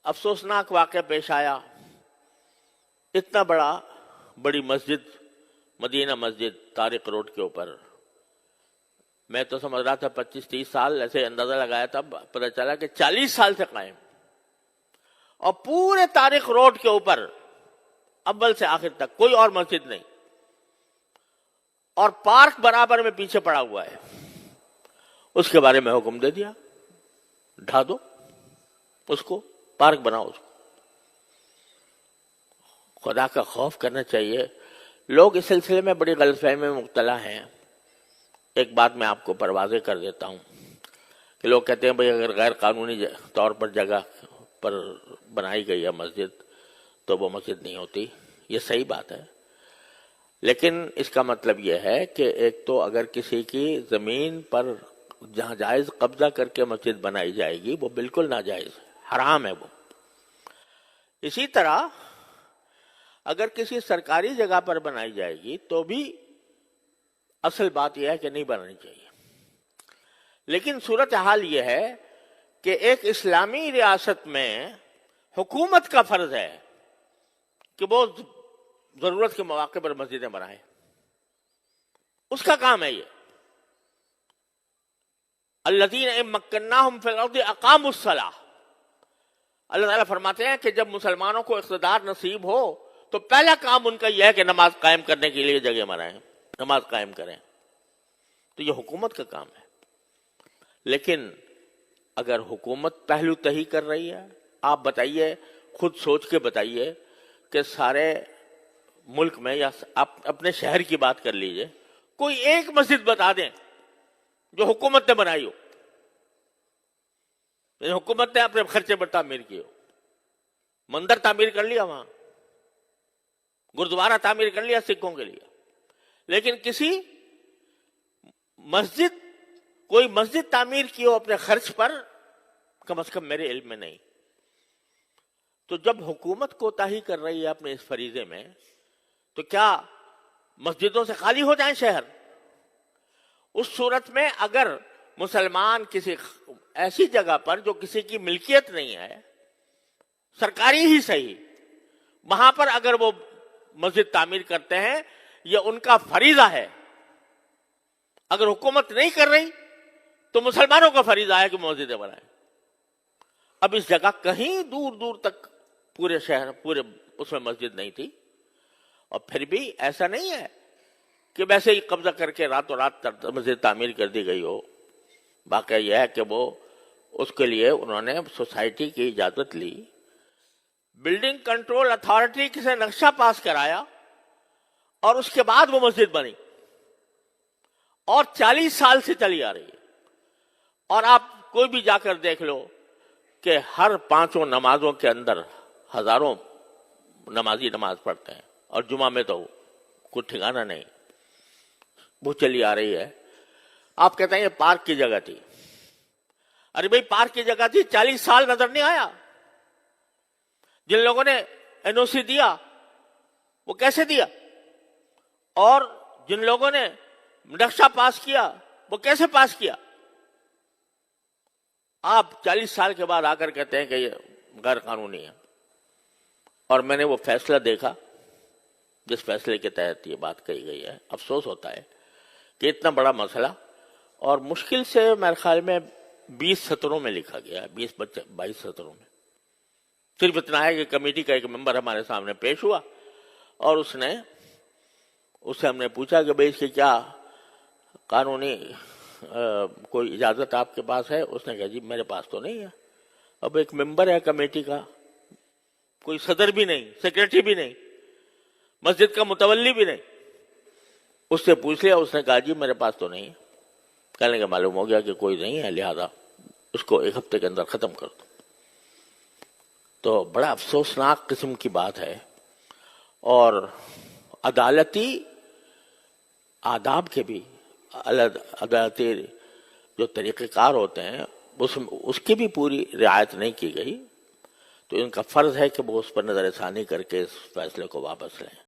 افسوسناک واقعہ پیش آیا. اتنا بڑی مسجد، مدینہ مسجد طارق روڈ کے اوپر، میں تو سمجھ رہا تھا 25-30 سال، ایسے اندازہ لگایا تھا، پتہ چلا کہ 40 سال سے قائم. اور پورے طارق روڈ کے اوپر اول سے آخر تک کوئی اور مسجد نہیں، اور پارک برابر میں پیچھے پڑا ہوا ہے. اس کے بارے میں حکم دے دیا، ڈھا دو اس کو، پارک بناؤ اس کو. خدا کا خوف کرنا چاہیے. لوگ اس سلسلے میں بڑی غلط فہمی میں مبتلا ہیں. ایک بات میں آپ کو پر واضح کر دیتا ہوں کہ لوگ کہتے ہیں بھئی اگر غیر قانونی طور پر جگہ پر بنائی گئی ہے مسجد تو وہ مسجد نہیں ہوتی. یہ صحیح بات ہے، لیکن اس کا مطلب یہ ہے کہ ایک تو اگر کسی کی زمین پر جہاں جائز قبضہ کر کے مسجد بنائی جائے گی وہ بالکل ناجائز ہے، حرام ہے وہ. اسی طرح اگر کسی سرکاری جگہ پر بنائی جائے گی تو بھی اصل بات یہ ہے کہ نہیں بنانی چاہیے. لیکن صورتحال یہ ہے کہ ایک اسلامی ریاست میں حکومت کا فرض ہے کہ وہ ضرورت کے مواقع پر مسجدیں بنائے. اس کا کام ہے یہ. الذین ان مکناہم فی الارض اقاموا الصلاۃ. اللہ تعالیٰ فرماتے ہیں کہ جب مسلمانوں کو اقتدار نصیب ہو تو پہلا کام ان کا یہ ہے کہ نماز قائم کرنے کے لیے جگہ بنائیں، نماز قائم کریں. تو یہ حکومت کا کام ہے. لیکن اگر حکومت پہلو تہی کر رہی ہے، آپ بتائیے، خود سوچ کے بتائیے کہ سارے ملک میں یا اپنے شہر کی بات کر لیجئے، کوئی ایک مسجد بتا دیں جو حکومت نے بنائی ہو، یعنی حکومت نے اپنے خرچے پر تعمیر کی ہو. مندر تعمیر کر لیا، وہاں گردوارہ تعمیر کر لیا سکھوں کے لیے، لیکن کسی مسجد، کوئی مسجد تعمیر کی ہو اپنے خرچ پر، کم از کم میرے علم میں نہیں. تو جب حکومت کوتاہی کر رہی ہے اپنے اس فریضے میں تو کیا مسجدوں سے خالی ہو جائیں شہر؟ اس صورت میں اگر مسلمان کسی ایسی جگہ پر جو کسی کی ملکیت نہیں ہے، سرکاری ہی صحیح، وہاں پر اگر وہ مسجد تعمیر کرتے ہیں، یہ ان کا فریضہ ہے. اگر حکومت نہیں کر رہی تو مسلمانوں کا فریضہ ہے کہ مسجدیں بنائیں. اب اس جگہ کہیں دور دور تک پورے شہر، پورے اس میں مسجد نہیں تھی، اور پھر بھی ایسا نہیں ہے کہ ویسے ہی قبضہ کر کے راتوں رات مسجد تعمیر کر دی گئی ہو. واقعہ یہ ہے کہ وہ اس کے لیے انہوں نے سوسائٹی کی اجازت لی، بلڈنگ کنٹرول اتھارٹی سے نقشہ پاس کرایا، اور اس کے بعد وہ مسجد بنی، اور 40 سال سے چلی آ رہی ہے. اور آپ کوئی بھی جا کر دیکھ لو کہ ہر 5 نمازوں کے اندر ہزاروں نمازی نماز پڑھتے ہیں، اور جمعہ میں تو کوئی ٹھکانہ نہیں، وہ چلی آ رہی ہے. آپ کہتے ہیں یہ پارک کی جگہ تھی. ارے بھائی پارک کی جگہ تھی، 40 سال نظر نہیں آیا. جن لوگوں نے این او سی دیا وہ کیسے دیا، اور جن لوگوں نے نقشہ پاس کیا وہ کیسے پاس کیا؟ آپ 40 سال کے بعد آ کر کہتے ہیں کہ یہ غیر قانونی ہے. اور میں نے وہ فیصلہ دیکھا جس فیصلے کے تحت یہ بات کہی گئی ہے. افسوس ہوتا ہے کہ اتنا بڑا مسئلہ، اور مشکل سے میرے خیال میں 20 سطروں میں لکھا گیا ہے، 22 سطروں میں. صرف اتنا ہے کہ کمیٹی کا ایک ممبر ہمارے سامنے پیش ہوا، اور اس سے ہم نے پوچھا کہ بھئی اس کی کیا قانونی کوئی اجازت آپ کے پاس ہے؟ اس نے کہا جی میرے پاس تو نہیں ہے. اب ایک ممبر ہے کمیٹی کا، کوئی صدر بھی نہیں، سیکریٹری بھی نہیں، مسجد کا متولی بھی نہیں. اس سے پوچھ لیا، اس نے کہا جی میرے پاس تو نہیں ہے. کہنے کا معلوم ہو گیا کہ کوئی نہیں ہے، لہذا اس کو 1 ہفتے کے اندر ختم کر دو. تو بڑا افسوسناک قسم کی بات ہے. اور عدالتی آداب کے بھی، عدالتی جو طریقہ کار ہوتے ہیں اس کی بھی پوری رعایت نہیں کی گئی. تو ان کا فرض ہے کہ وہ اس پر نظر ثانی کر کے اس فیصلے کو واپس لیں.